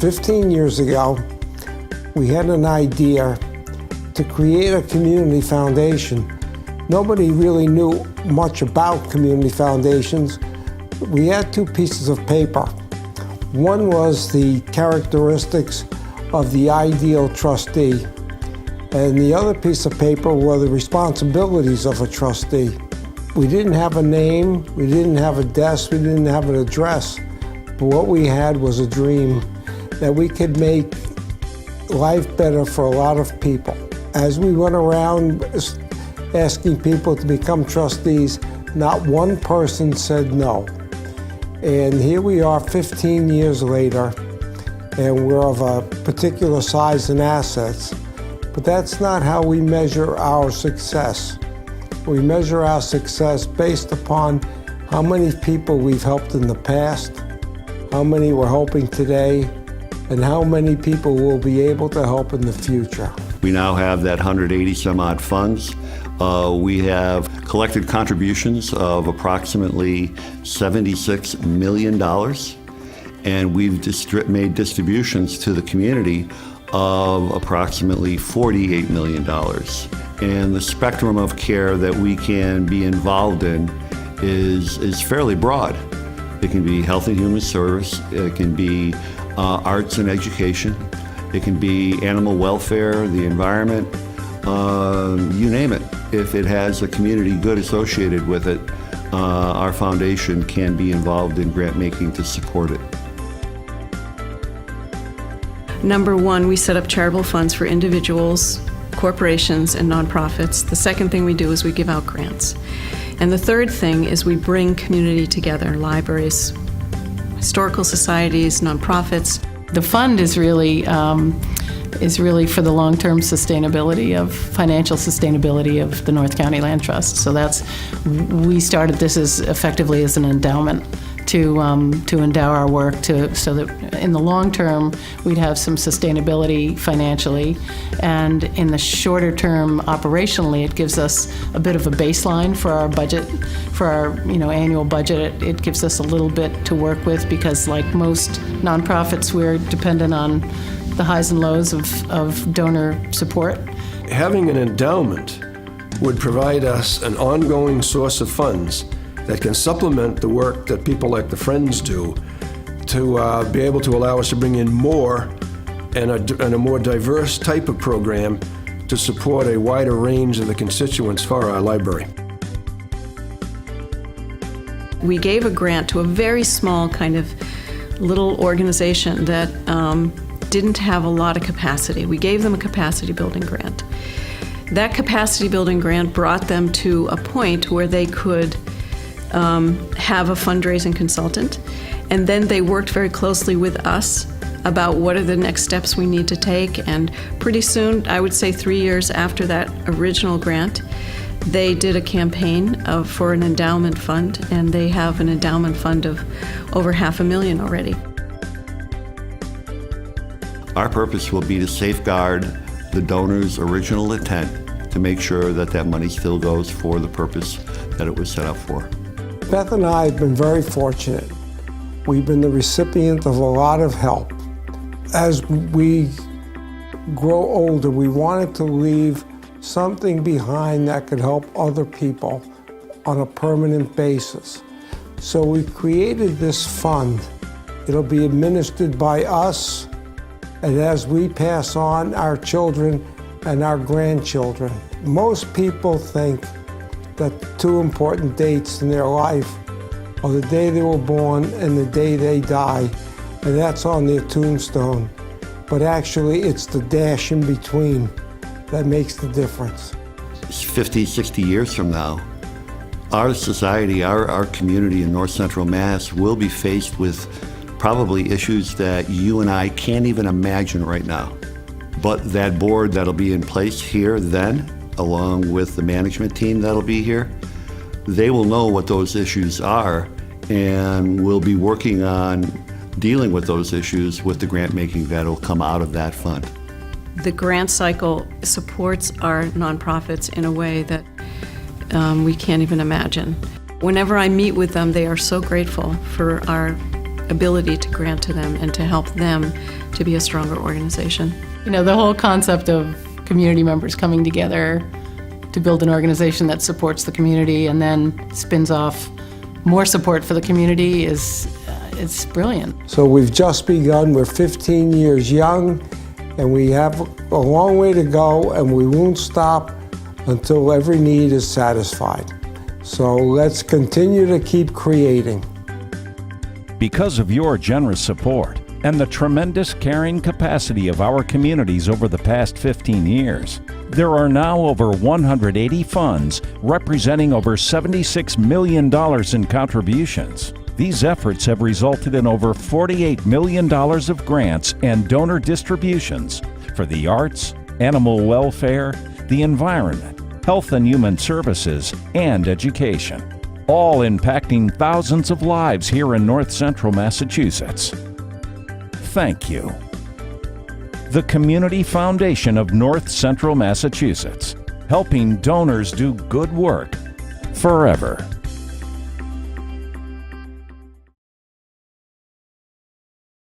15 years ago, we had an idea to create a community foundation. Nobody really knew much about community foundations. We had two pieces of paper. One was the characteristics of the ideal trustee, and the other piece of paper were the responsibilities of a trustee. We didn't have a name, we didn't have a desk, we didn't have an address, but what we had was a dream that we could make life better for a lot of people. As we went around asking people to become trustees, not one person said no. And here we are 15 years later, and we're of a particular size and assets. But that's not how we measure our success. We measure our success based upon how many people we've helped in the past, how many we're helping today, and how many people we'll be able to help in the future. We now have that 180 some odd funds. We have collected contributions of approximately $76 million, and we've made distributions to the community of approximately $48 million. And the spectrum of care that we can be involved in is fairly broad. It can be health and human service, it can be arts and education, it can be animal welfare, the environment, you name it. If it has a community good associated with it, our foundation can be involved in grant making to support it. Number one, we set up charitable funds for individuals, corporations, and nonprofits. The second thing we do is we give out grants. And the third thing is we bring community together, libraries, historical societies, nonprofits. The fund is really for the long-term financial sustainability of the North County Land Trust. So we started this as effectively as an endowment to endow our work so that in the long term we'd have some sustainability financially, and in the shorter term operationally it gives us a bit of a baseline for our budget, for our annual budget. It gives us a little bit to work with because, like most nonprofits, we're dependent on the highs and lows of donor support. Having an endowment would provide us an ongoing source of funds that can supplement the work that people like the Friends do to be able to allow us to bring in more and a more diverse type of program to support a wider range of the constituents for our library. We gave a grant to a very small kind of little organization that didn't have a lot of capacity. We gave them a capacity building grant. That capacity building grant brought them to a point where they could have a fundraising consultant, and then they worked very closely with us about what are the next steps we need to take, and pretty soon, I would say 3 years after that original grant, they did a campaign for an endowment fund, and they have an endowment fund of over $500,000 already. Our purpose will be to safeguard the donor's original intent to make sure that that money still goes for the purpose that it was set up for. Beth and I have been very fortunate. We've been the recipient of a lot of help. As we grow older, we wanted to leave something behind that could help other people on a permanent basis. So we created this fund. It'll be administered by us, and as we pass on our children and our grandchildren. Most people think that two important dates in their life are the day they were born and the day they die, and that's on their tombstone. But actually, it's the dash in between that makes the difference. 50, 60 years from now, our society, our community in North Central Mass will be faced with probably issues that you and I can't even imagine right now. But that board that'll be in place here then, along with the management team that'll be here, they will know what those issues are, and we'll be working on dealing with those issues with the grant making that will come out of that fund. The grant cycle supports our nonprofits in a way that we can't even imagine. Whenever I meet with them, they are so grateful for our ability to grant to them and to help them to be a stronger organization. You know, the whole concept of community members coming together to build an organization that supports the community and then spins off more support for the community is it's brilliant. So we've just begun. We're 15 years young, and we have a long way to go, and we won't stop until every need is satisfied. So let's continue to keep creating. Because of your generous support and the tremendous caring capacity of our communities over the past 15 years, there are now over 180 funds representing over $76 million in contributions. These efforts have resulted in over $48 million of grants and donor distributions for the arts, animal welfare, the environment, health and human services, and education, all impacting thousands of lives here in North Central Massachusetts. Thank you. The Community Foundation of North Central Massachusetts, helping donors do good work forever.